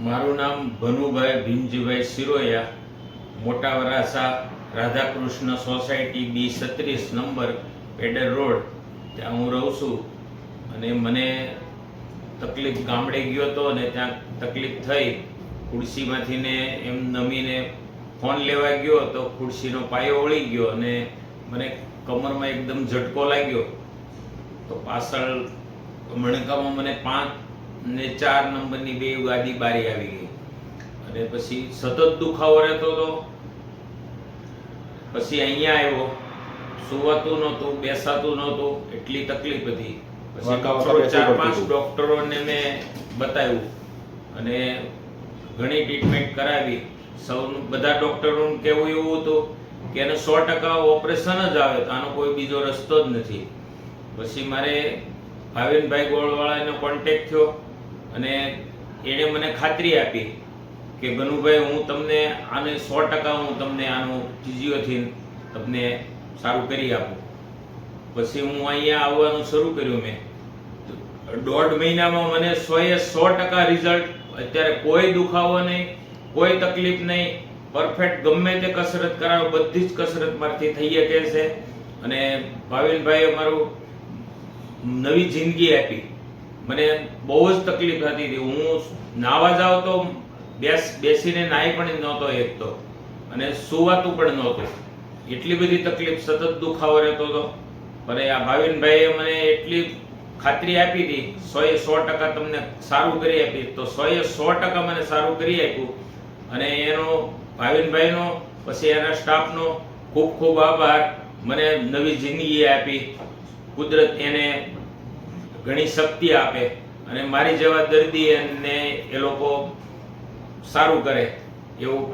મારું નામ ભનુભાઈ ભીમજીભાઈ સિરોયા, મોટા Varasa Radhakrishna society B36 number Pedder road, ત્યાં હું રહું છું. અને મને તકલીફ, ગામડે ગયો હતો અને ત્યાં તકલીફ થઈ. ખુરશીમાંથી ને એમ નમીને ફોન લેવા ગયો તો ખુરશીનો પાયો વળી ગયો અને મને કમરમાં એકદમ ઝટકો લાગ્યો. તો પાછળ મણકામાં મને 5 ને 4 નંબરની 2 ગાદી બારી આવી ગઈ અને પછી સતત દુખાવો રહેતો હતો. પછી અહીંયા આવ્યો, સુવાતું નહોતું, બેસાતું નહોતું, એટલી તકલીફ હતી. પછી 4-5 ડોક્ટરોને મેં બતાવ્યું અને ઘણી ટ્રીટમેન્ટ કરાવી. બધા ડોક્ટરોનું કહેવું એવું હતું કે એને 100% ઓપરેશન જ આવે, તો આનો કોઈ બીજો રસ્તો જ નથી. પછી મારે ભાવિનભાઈ ગોળવાળાનો કોન્ટેક્ટ થયો અને એણે મને ખાતરી આપી કે ભનુભાઈ, હું તમને આને 100% હું તમને આનું ફિઝિયોથી તમને સારું કરી આપું. પછી હું અહીંયા આવવાનું શરૂ કર્યું. મેં 1.5 મહિનામાં મને 100% રિઝલ્ટ. અત્યારે કોઈ દુખાવો નહીં, કોઈ તકલીફ નહીં, પરફેક્ટ. ગમે તે કસરત કરાવો, બધી જ કસરત મારાથી થઈ શકે છે. અને ભાવિનભાઈએ મારું નવી જિંદગી આપી. મને બહુ જ તકલીફ થતી હતી. હું નાવા જાઉં તો બેસીને નાહી પણ નહોતો એકતો અને સુવાતું પણ નહોતું. એટલી બધી તકલીફ, સતત દુખાવો રહેતો હતો. પણ આ ભાવિનભાઈએ મને એટલી ખાતરી આપી હતી 100% તમને સારું કરી આપી. તો 100% મને સારું કરી આપ્યું. અને એનો, ભાવિનભાઈનો, પછી એના સ્ટાફનો ખૂબ ખૂબ આભાર. મને નવી જિંદગી આપી. કુદરત એને ઘણી શક્તિ આપે અને મારી જેવા દર્દી એને એ લોકો સારું કરે એવું